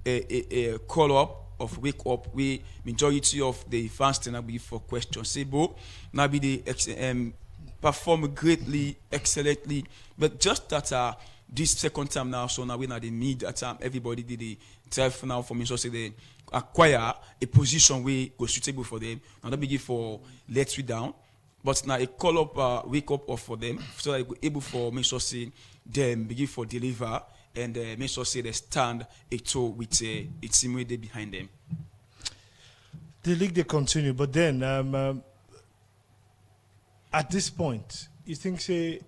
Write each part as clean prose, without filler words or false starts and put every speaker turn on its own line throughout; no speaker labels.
a call up of wake up. We majority of the fans tend to be for questions. Say, bro, now be the perform greatly, excellently, but just that this second time now, so now we now they need that time everybody did the drive now for me, so say they acquire a position where go suitable for them. Now that begin for let you down, but now a call up, wake up off for them, so that they able for make sure say them begin for deliver and make sure say they stand a toe with a team where they behind them.
The league they continue, but then at this point, you think say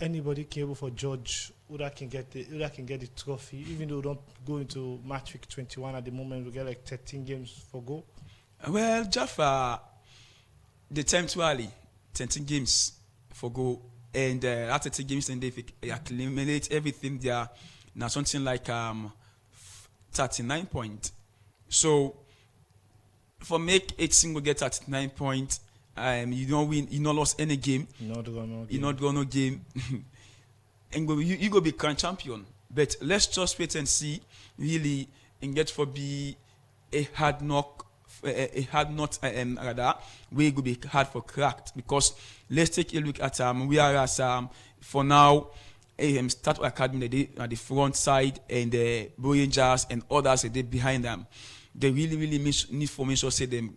anybody capable for George who can get the trophy, even though we don't go into match week 21 at the moment, we get like 13 games for go.
Well, Jaffa, the time too early, 13 games for go, and after 13 games, then they accumulate everything there. Now something like 39 points. So for make 8 single get 39 points, you don't win, you not lost any game. You not draw no game. And you go be crowned champion. But let's just wait and see really and get for be a hard knock rather we go be hard for cracked, because let's take a look at we are as for now Start Academy at the front side, and the Rangers and others they behind them. They really need formation, say them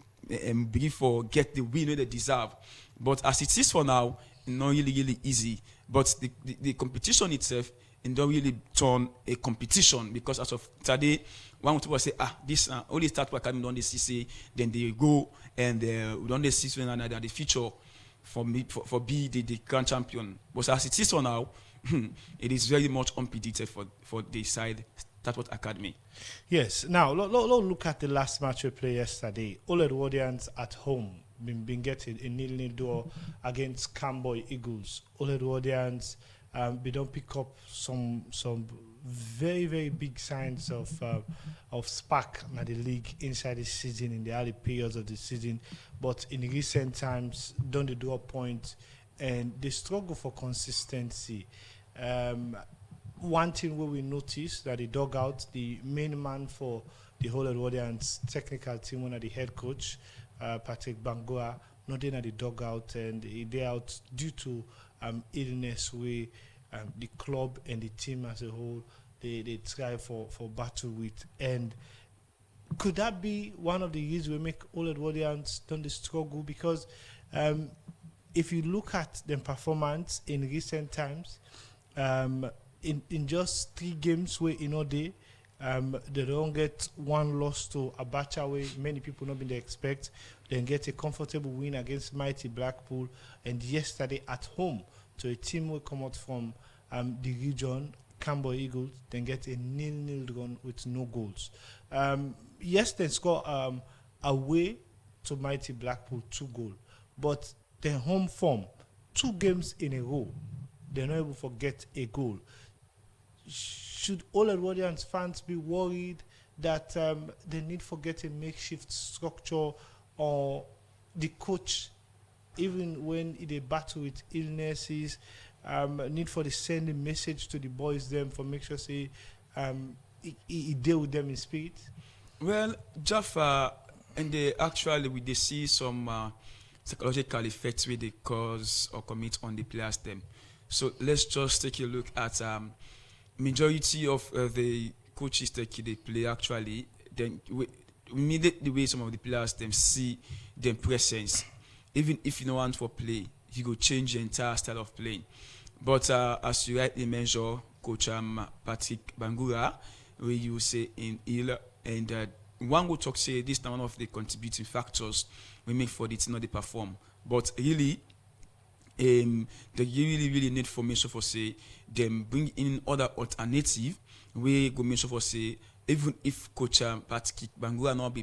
begin for get the win they deserve. But as it is for now, not really easy. But the competition itself, it don't really turn a competition, because as of today, one people say, this only Start Academy don't they see, then they go and don't they see when another the future for me for be the grand champion. But as it is for now, it is very much unpredicted for the side Start Academy.
Yes. Now look at the last match we played yesterday. All Edwardians at home been getting a 0-0 draw against Camboy Eagles. All Edwardians we don't pick up some very big signs of spark in the league inside the season, in the early periods of the season, but in recent times don't they do a point and they struggle for consistency. One thing where we noticed that the dugout, the main man for the whole Edwardians technical team, one of the head coach, Patrick Bangura, not in at the dugout, and they out due to illness where the club and the team as a whole they try for battle with. And could that be one of the reasons we make all Edwardians don't they struggle? Because if you look at their performance in recent times, in just 3 games where they don't get one loss to Abacha, where many people not been they expect, then get a comfortable win against mighty Blackpool, and yesterday at home to a team will come out from the region, Cambo Eagles, then get a 0-0 run with no goals. Yes, they score away to mighty Blackpool 2 goals, but their home form, 2 games in a row, they're not able to get a goal. Should all Edwardians fans be worried that they need to get a makeshift structure, or the coach, even when they battle with illnesses, need for the send a message to the boys them for make sure say he deal with them in spirit?
Well, Jaffa, and they see some psychological effects where they cause or commit on the players them. So let's just take a look at majority of the coaches that they play actually. Then immediately the way some of the players them see their presence, even if you don't want for play, you go change the entire style of playing. But as you rightly mentioned, Coach Patrick Bangura, where you say in ill, and one will talk say this is one of the contributing factors we make for the team not they perform. But really, they really need formation for say them bring in other alternative. We go mention for say even if Coach Patrick Bangura not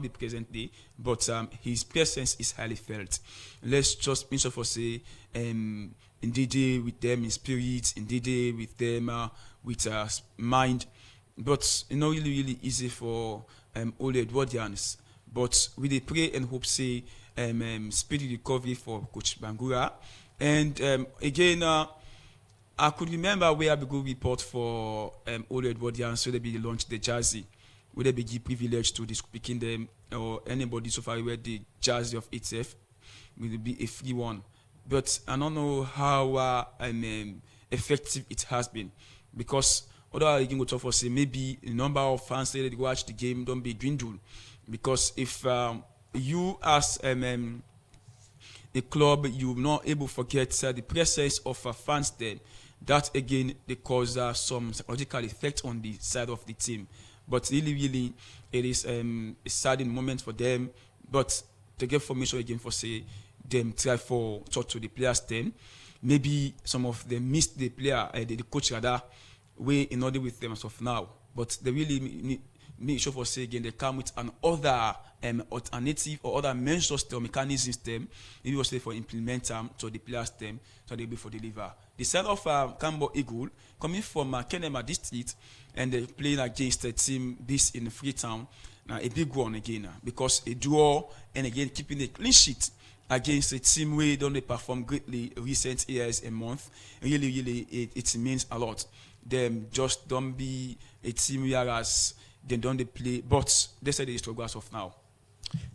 be present there, but his presence is highly felt. Let's just mention for say indeed with them in spirit, indeed with them with mind. But it's not really easy for all the Edwardians. But we dey pray and hope say speedy recovery for Coach Bangura. And again, I could remember where I go report for all the Edwardians, so they be launched the jersey. would they be give privilege to the speaking them or anybody so far where the jersey of itself will be a free one. But I don't know how effective it has been because other you can go talk for say maybe the number of fans that watch the game don't be dwindled because if you as a club you not able to forget the presence of fans there, that again they cause some psychological effect on the side of the team. But really it is a saddening moment for them. But to get formation again for say them try for talk to the players then maybe some of them missed the player the coach rather way in order with them as of now. But they really make sure for say again they come with an other alternative or other measures or mechanisms them maybe was say for implement to the players them so they be for deliver. The side of Cambo Eagle coming from Kenema district and they playing against a team based in Freetown, a big one again because a draw and again keeping a clean sheet against a team where don't they perform greatly recent years a month. Really it means a lot. Them just don't be a team whereas they don't they play, but they say they struggle as of now.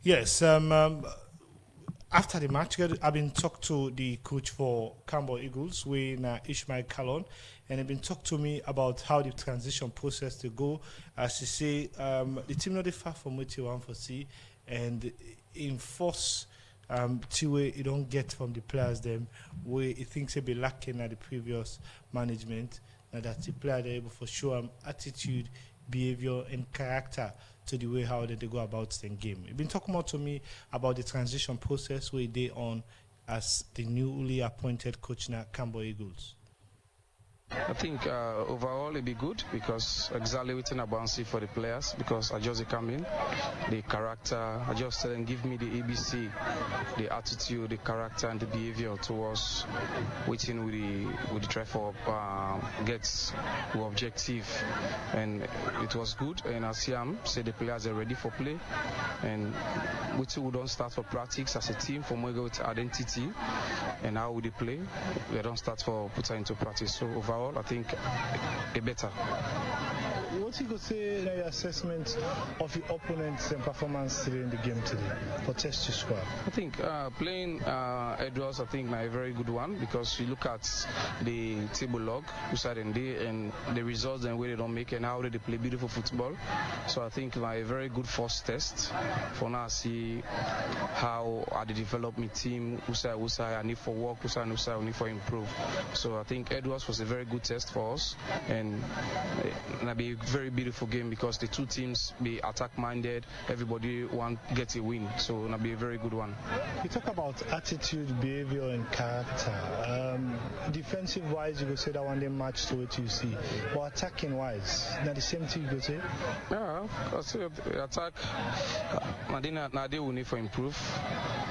Yes. After the match, I've been talked to the coach for Campbell Eagles, Ishmael Kalon, and they've been talked to me about how the transition process to go. As you say, the team not far from what you want to see, and in force. Tiwe you don't get from the players them where it thinks they be lacking at the previous management, and that the player they're able to show attitude, behavior, and character to the way how they go about the game. You've been talking more to me about the transition process where they on as the newly appointed coach now Campbell Eagles.
I think overall it'll be good because exactly waiting about for the players because I just come in, the character, I just tell them give me the ABC, the attitude, the character and the behavior towards waiting with the try for gets the objective, and it was good. And as Siam said, the players are ready for play, and we don't start for practice as a team from where we go with identity and how would they play. We don't start for put into practice. So overall, I think a better.
What you could say in your assessment of your opponents and performance today in the game today for Test to Squad?
I think playing Edwards, I think a very good one because you look at the table log and the results and where they don't make and how they play beautiful football. So I think a very good first test for now. See how they develop my team, I need for work, I need for improve. So I think Edwards was a very good test for us, and it'll be a very beautiful game because the two teams be attack minded, everybody want get a win, so it'll be a very good one.
You talk about attitude, behavior and character. Defensive wise you could say that one day match to what you see, but attacking wise now the same thing you could say?
Yeah, because attack now they will need for improve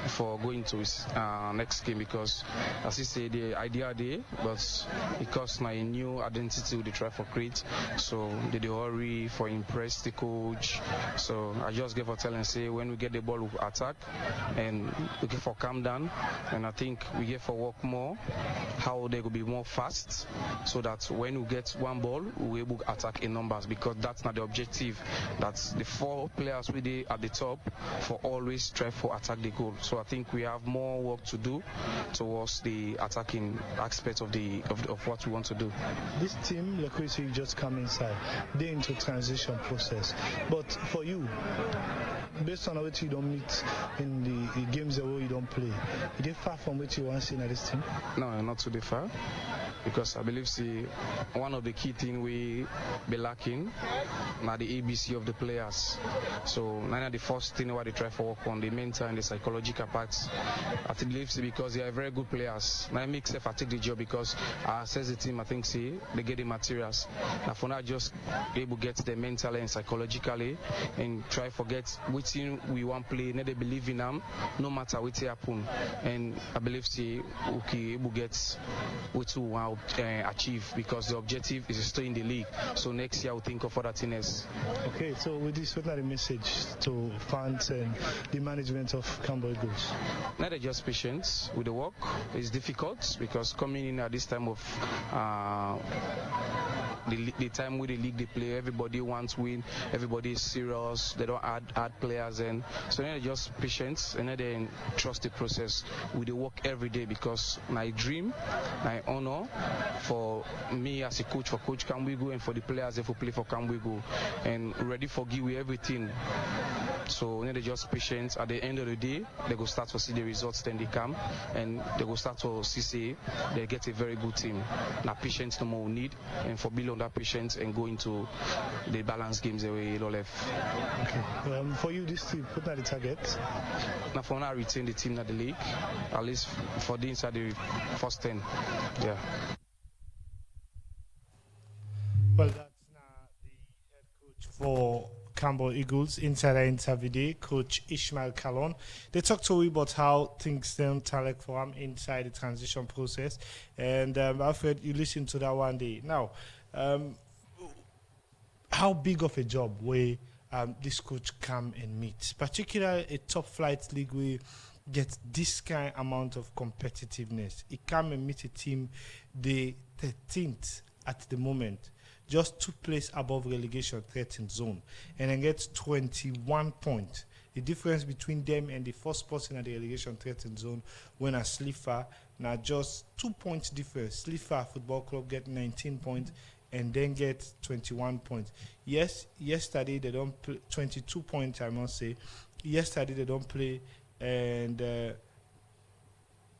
for going to his next game because as you say the idea there, but because my new identity they try for create, so they hurry for impress the coach. So I just give a tell and say when we get the ball we attack and we get for calm down, and I think we get for work more how they will be more fast so that when we get one ball we able to attack in numbers because that's not the objective. That's the four players we did at the top for always try for attack the goal. So I think we have more work to do towards the attacking aspect of what we want to do.
This team, like we say, you just come inside, they're into transition process. But for you, based on what you don't meet in the games that you don't play, is it far from what you want to see in this team?
No, not too far. Because I believe one of the key things we be lacking now the ABC of the players. So none of the first thing what they try for work on the mental and the psychological parts. I believe because they are very good players. Now it makes sense I take the job because I assess the team. I think they get the materials. Now for now just able to get the mentally and psychologically and try forget which team we want to play. Now they believe in them no matter what happen. And I believe okay able get what we want achieve because the objective is to stay in the league. So next year we'll think of other things.
Okay, so with this, what are the message to fans and the management of Campbell Eagles?
Now they're just patient with the work. It's difficult because coming in at this time of the time with the league they play, everybody wants win, everybody is serious, they don't add players in. So then they just patience and then they trust the process. We dey work every day because my dream, my honor for me as a coach for Coach Kamwigo and for the players if we play for Kamwigo and ready for give everything. So then they just patience. At the end of the day, they go start to see the results, then they come and they go start to see say they get a very good team. Now patience no more we need, and for build on that patience and go into the balance games that we don't left.
Okay. For you, this team, what are the targets?
Now for now, retain the team at the league, at least for the inside the first 10. Yeah.
Well, that's now the head coach for Campbell Eagles, insider interview day, Coach Ishmael Kalon. They talked to me about how things don't look for him inside the transition process. And Alfred, you listened to that one day. Now, how big of a job will this coach come and meet? Particularly a top flight league where get this kind amount of competitiveness. He come and meet a team, the 13th at the moment, just 2 places above relegation threatened zone, and then gets 21 points. The difference between them and the first person at the relegation threatened zone when a Slifa, now just 2 points difference. Slifa Football Club get 19 points and then get 21 points. Yes, yesterday they don't play 22 points, I must say. Yesterday they don't play and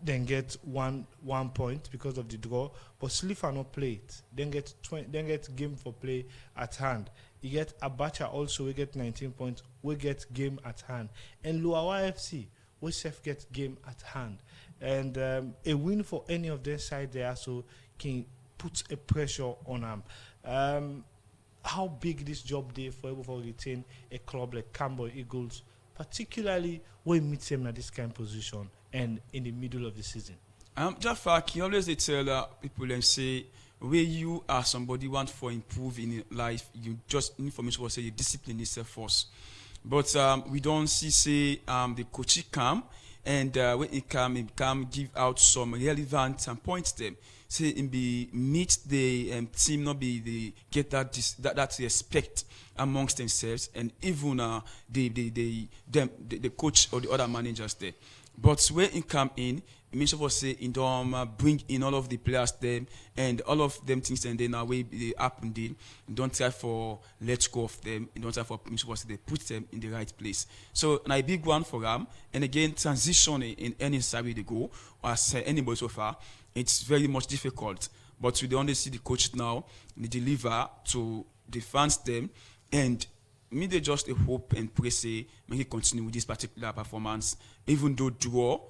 then get one point because of the draw. But Slifa not play it. Then get game for play at hand. You get Abacha also, we get 19 points. We get game at hand. And Luawa FC, we self get game at hand. And a win for any of their side there so can put a pressure on them. How big this job there for able to retain a club like Campbell Eagles, particularly when we meet them at this kind of position and in the middle of the season?
Jaffa, he always they tell people and say, where you are somebody want for improve in life, you just information will say you discipline yourself first. But we don't see say the coach come and when he come give out some relevant points them. Say in be meet the team, not be the get that respect amongst themselves and even the coach or the other managers there. But when he come in, it means of say in bring in all of the players them and all of them things and then way they happen then don't try for let go of them, don't try for they put them in the right place. So a big one for them. And again, transition in any side they go, as anybody so far, it's very much difficult. But we only see the coach now, they deliver to the fans them, and me they just hope and pray say make it continue with this particular performance, even though draw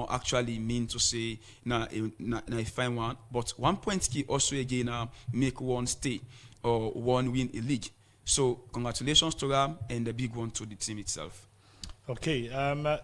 actually mean to say a fine one, but 1 point key also again make one stay or one win a league. So congratulations to them and a big one to the team itself.
Okay,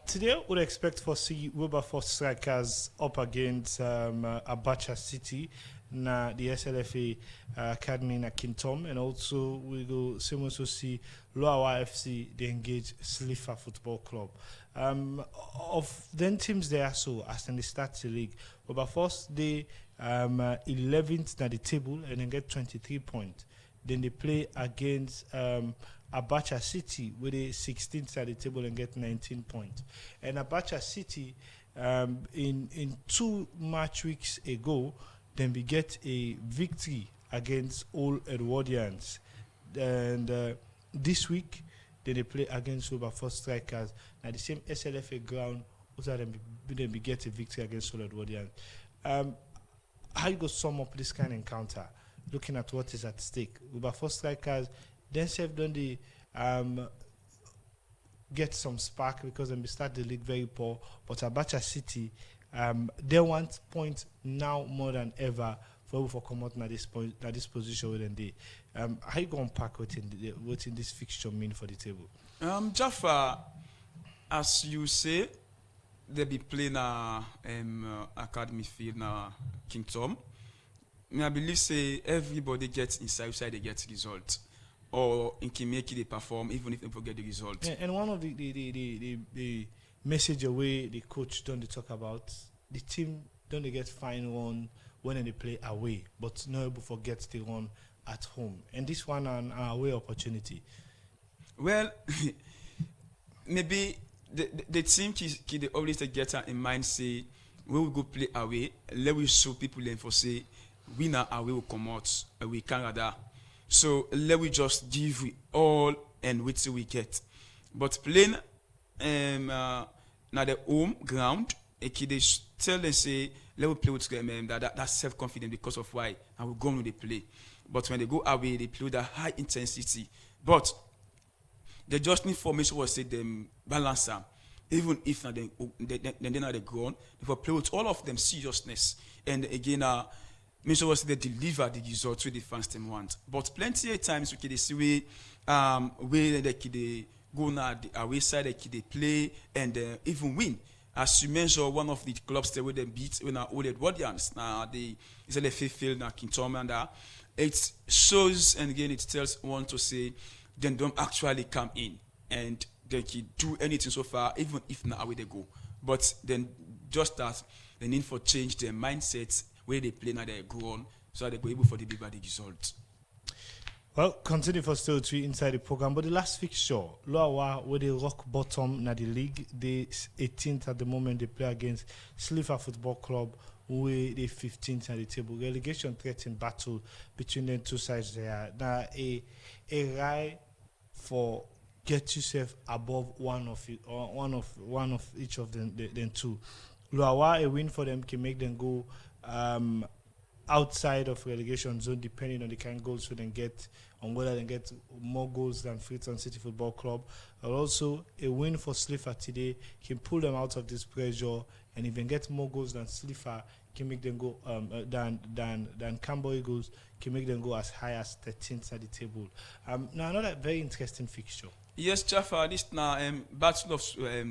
today we'll expect to see Wilberforce Strikers up against Abacha City, na the SLFA Academy in Kintom, and also we go also see Loawa FC, they engage Slifa Football Club. Of then teams there, so as in the start the league, Wilberforce they 11th at the table and then get 23 points. Then they play against Abacha City with a 16th at the table and get 19 points. And Abacha City, in 2 match weeks ago, then we get a victory against All Edwardians. And this week, then they play against Wilberforce Strikers. Now the same SLFA ground, also then we get a victory against All Edwardians. How you go sum up this kind of encounter, looking at what is at stake? Wilberforce Strikers themselves don't they get some spark because they start the league very poor, but Abacha City they want points now more than ever for come out at this point, at this position within the how you going to pack what in this fixture mean for the table?
Jaffa, as you say, they be playing academy field na Kingdom. I believe say everybody gets inside they get results. Or in can make it they perform even if they forget the result.
And one of the message away the coach don't they talk about, the team don't they get fine one when they play away, but not able to forget the one at home, and this one an away opportunity.
Well, maybe the team they always get in mind say we will go play away. Let we show people then for say winner away will come out away Canada. So let we just give we all and wait till we get. But playing na the home ground, they tell them say let we play with them that's self-confident because of why and we go on with the play. But when they go away, they play with a high intensity. But they just need formation was say them balance them. Even if not then they grown, they will play with all of them seriousness. And again, make was they deliver the results with the fans team want. But plenty of times we can see where they go now the away side they play and even win. As you mentioned, one of the clubs that where they beat when our old Edwardians now they is the fifth field now King Tom and it shows and again it tells one to say then don't actually come in and they can do anything so far, even if not away they go. But then just that they need for change their mindsets where they play now they go on so they go able for the big bad result.
Well, continue for still 3 inside the program, but the last fixture, Loawa, where they rock bottom na the league, they 18th at the moment. They play against Slifa Football Club, where they 15th at the table. Relegation threatened battle between the two sides there. Now a right for get yourself above one of it, or one of each of them two. Loawa, a win for them can make them go outside of relegation zone, depending on the kind of goals we then get, on whether they get more goals than Freetown City Football Club. But also, a win for Slifa today can pull them out of this pressure, and even get more goals than Slifa can make them go than Cambo Eagles can make them go as high as 13th at the table. Now another very interesting fixture.
Yes, Jaffa, this now battle of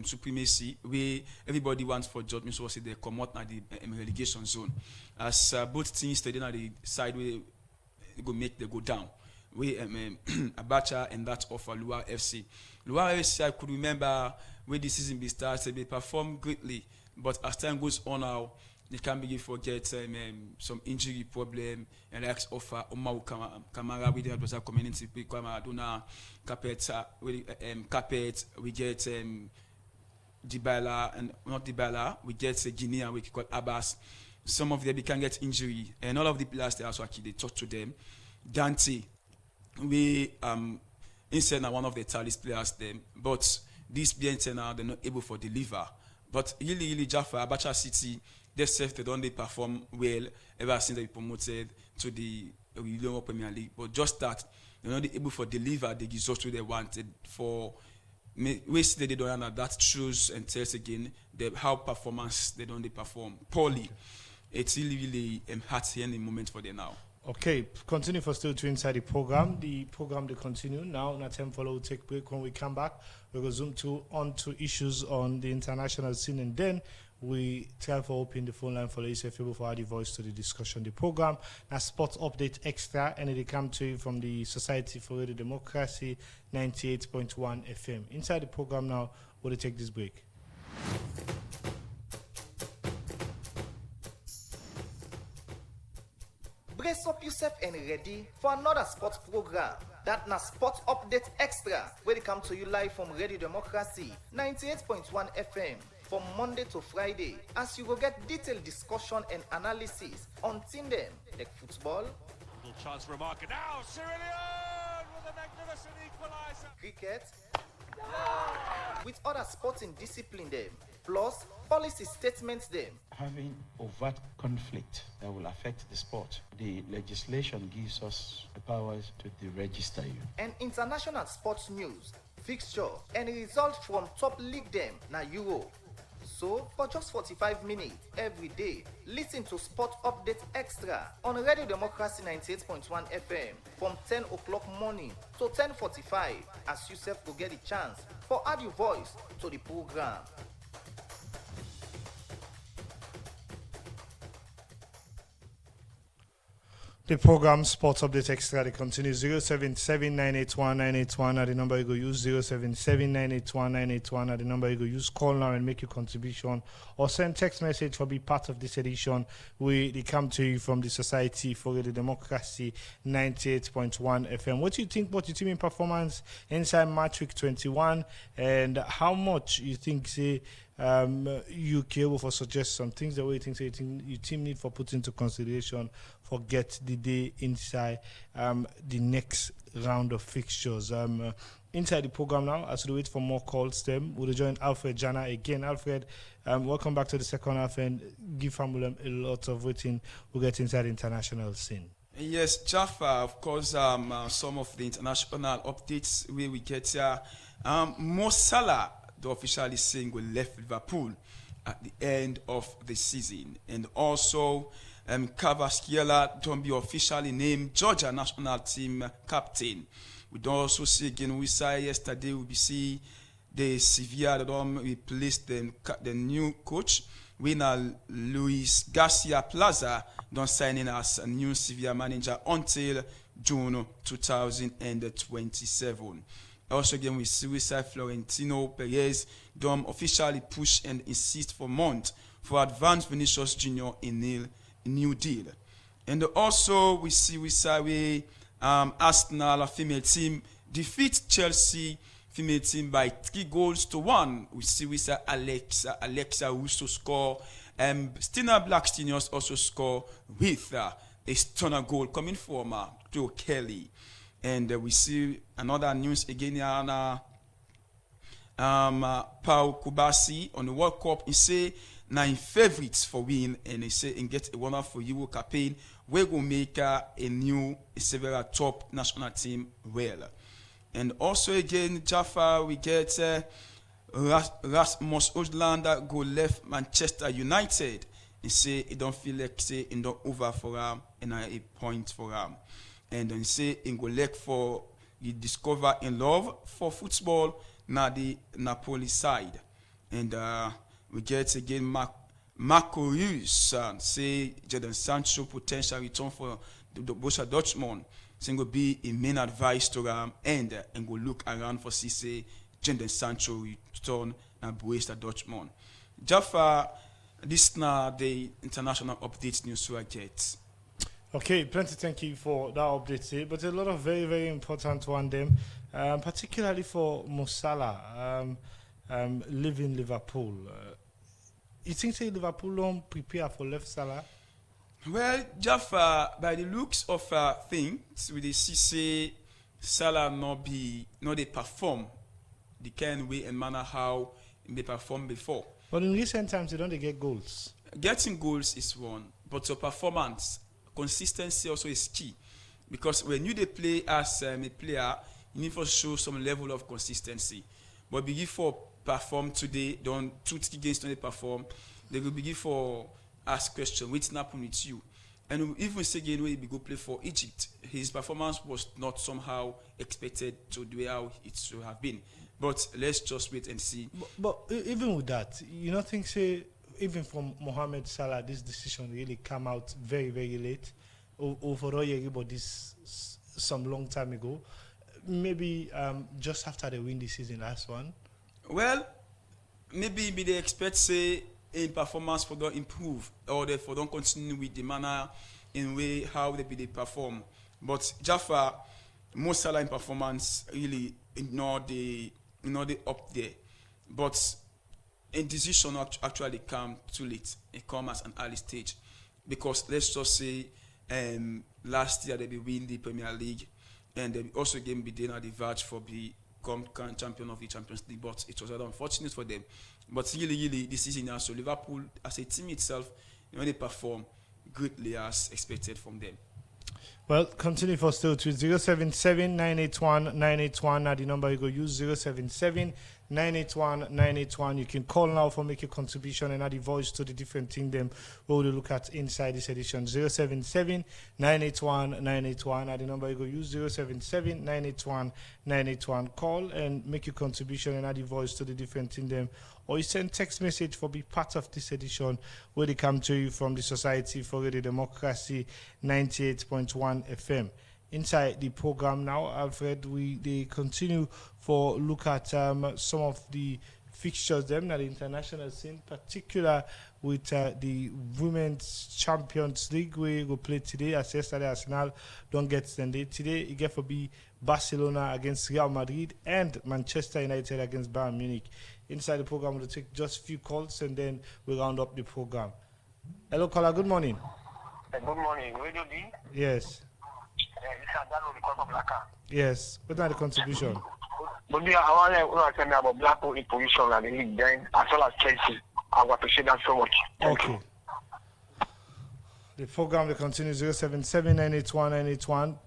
supremacy where everybody wants for judgment, so they come out na the relegation zone. As both teams studying at the side where they go down. We Abacha and that of Lua FC. Lua FC, I could remember when the season be started, they performed greatly, but as time goes on now, they can't begin forget some injury problem and like offer Omar Kamara with the community Maradona Capet we get Dybala and not Dybala we get Guinea we call Abbas. Some of them they can get injury and all of the players they also actually they talk to them. Dante we instead now one of the tallest players them, but this BNT now they're not able for deliver. But really Jaffa Abacha City they don't perform well ever since they promoted to the Lower Premier League. But just that they're not able to deliver the results they wanted for wasted they don't have that shows and tells again how performance they don't perform poorly. It's really hard here in the moment for them now.
Okay, continue for still 2 inside the program. The program they continue now. Now time follow will take break. When we come back, we'll zoom on to issues on the international scene, and then we try for open the phone line for the people for add voice to the discussion. The program now sports update extra, and it come to you from the Society for Radio Democracy 98.1 FM. Inside the program now, we'll take this break.
Brace up yourself and ready for another sports program. That na Sports Update Extra, where they come to you live from Radio Democracy 98.1 FM from Monday to Friday, as you will get detailed discussion and analysis on team them like football,
little chance for a marker now. Cyrillian with a magnificent equaliser.
Cricket, with other sporting discipline them, plus policy statements them.
Having overt conflict that will affect the sport, the legislation gives us the powers to deregister you.
And international sports news, fixture, and results from top league them na Euro. So, for just 45 minutes every day, listen to Sport Update Extra on Radio Democracy 98.1 FM from 10 o'clock morning to 10:45, as you self will get a chance for add your voice to the program.
The program Sports Update Extra, they continue 077-981-981 at the number you go use, 077-981-981 at the number you go use. Call now and make your contribution or send text message for be part of this edition. They come to you from the Society for the Democracy 98.1 FM. What do you think about your team in performance inside match week 21, and how much you think say you able for suggest some things that way you think say your team need for put into consideration for get the day inside the next round of fixtures. Inside the program now, as we wait for more calls, we'll join Alfred Jana again. Alfred, welcome back to the second half and give Famulem a lot of waiting. We'll get inside the international scene.
Yes, Jaffa, of course, some of the international updates where we get here. Mo Salah, the officially saying, will left Liverpool at the end of the season. And also, Kvaratskhelia don't be officially named Georgia national team captain. We don't also see again, we saw yesterday, we see the Sevilla that don't replace the new coach. Winner Luis Garcia Plaza don't sign in as a new Sevilla manager until June 2027. Also again, we see Florentino Perez don't officially push and insist for months for advanced Vinicius Jr. in new deal. And also we see Arsenal, a female team, defeat Chelsea female team by 3-1. We see Alexa Russo score. Stina Blackstenius also score with a stunner goal coming from Joe Kelly. And we see another news again here. Pau Kubasi on the World Cup. He say 9 favorites for win, and he say and get a wonderful Euro campaign. We will make a several top national team well. And also again, Jaffa, we get Rasmus Højlund go left Manchester United. He say it don't feel like say it don't over for him and a point for him. And then say in go left for he discover in love for football na the Napoli side. And we get again Marco Reus say Jadon Sancho potential return for the Borussia Dortmund. So go be a main advice to and go look around for say Jadon Sancho return and Borussia Dortmund. Jaffa, this now the international updates news so I get.
Okay, plenty thank you for that update, but a lot of very, very important one them, particularly for Mo Salah, leaving Liverpool. You think say Liverpool don't prepare for left Salah?
Well, Jaffa, by the looks of things, we dey see say Salah not they perform the kind way and manner how they performed before.
But in recent times, they don't get goals.
Getting goals is one, but your performance, consistency also is key. Because when you play as a player, you need to show some level of consistency. But begin for perform today, don't 2-3 games don't they perform, they will begin for ask question, what's happening with you? And even say again when he go play for Egypt, his performance was not somehow expected to do how it should have been. But let's just wait and see.
But even with that, you don't think say even from Mohamed Salah, this decision really came out very, very late. Overall, but this some long time ago. Maybe just after they win the season, last one.
Well, maybe they expect say in performance for don't improve or they for don't continue with the manner in way how they perform. But Jaffa, Mo Salah in performance really not the up there. But a decision actually come too late. It come at an early stage. Because let's just say last year they win the Premier League and they also again be there at the verge for become champion of the Champions League, but it was rather unfortunate for them. But really this season now, so Liverpool as a team itself, when they perform greatly as expected from them.
Well, continue for still to 077-981-981. Now the number you go use 077-981-981. You can call now for make a contribution and add the voice to the different thing them we will look at inside this edition. 077-981-981. Now the number you go use 077-981-981. Call and make your contribution and add the voice to the different thing them. Or you send text message for be part of this edition where they come to you from the Society for Radio Democracy 98.1 FM. Inside the program now, Alfred, they continue for look at some of the fixtures them at the international scene, particular with the Women's Champions League we go play today. As yesterday, Arsenal don't get extended. Today, it get for be Barcelona against Real Madrid and Manchester United against Bayern Munich. Inside the program, we'll take just a few calls and then we'll round up the program. Hello, caller. Good morning.
Good morning. Radio D?
Yes. Yes. What are the contribution?
But I want to tell me about Blackpool in position and the league then, as well as Chelsea. I would appreciate that so much.
Okay. The program will continue 077-981-981.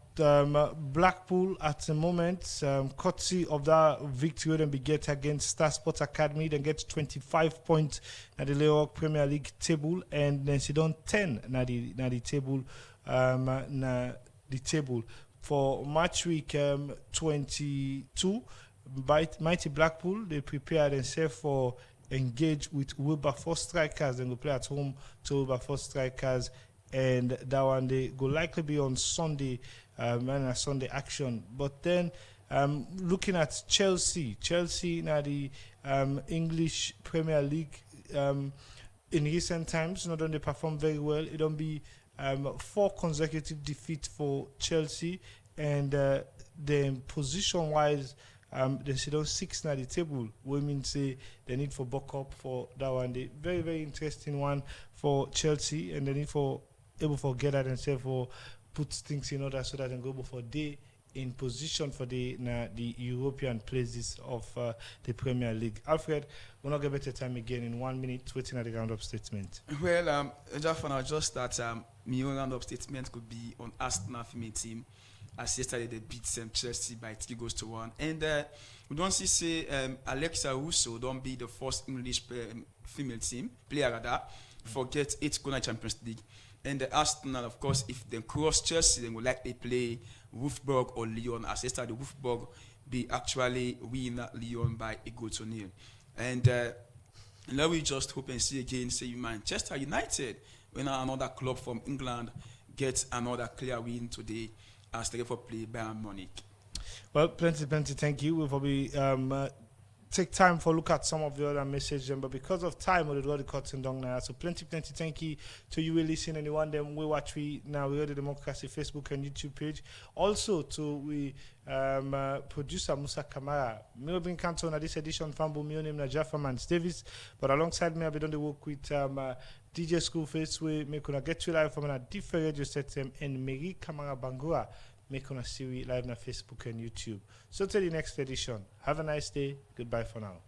Blackpool at the moment, courtesy of that victory then be get against Star Sports Academy, then get 25 points at the Leroy Premier League table, and then she done 10 na the table, the table for match week 22. Mighty Blackpool, they prepare themselves for engage with Wilberforce Strikers. Then go play at home to Wilberforce Strikers, and that one they go likely be on Sunday, and a Sunday action. But then looking at Chelsea now the English Premier League in recent times, not only perform very well, it don't be 4 consecutive defeats for Chelsea, and then position wise. They sit on 6 na the table. Women say they need for buck up for that one. The very, very interesting one for Chelsea, and they need for able for get at themselves for put things in order so that they go before they in position for the European places of the Premier League. Alfred, we'll not get better time again in 1 minute, waiting at the round-up statement.
Well, just for now, just that my own round-up statement could be on Arsenal female team. As yesterday they beat Chelsea by 3-1, and we don't see Alexa Russo don't be the first English female team player rather forget 8 corner Champions League, and Arsenal of course if they cross Chelsea they will likely play Wolfsburg or Lyon. As yesterday Wolfsburg be actually win Lyon by 1-0, and now we just hope and see again say Manchester United when another club from England gets another clear win today as they for play Bayern Munich.
Well, plenty, thank you. We'll probably take time for look at some of the other messages, but because of time, we'll go the curtain down now. So plenty, thank you to you will listen and you want them we watch we now we the Democracy Facebook and YouTube page. Also to we producer Musa Kamara. Me bring canton on this edition from my name na Jafferman Davis, but alongside me I've been on the work with DJ Schoolface we make gonna get you live from a different radio system and Mary Kamara Bangura make on a series live on Facebook and YouTube. So till the next edition. Have a nice day. Goodbye for now.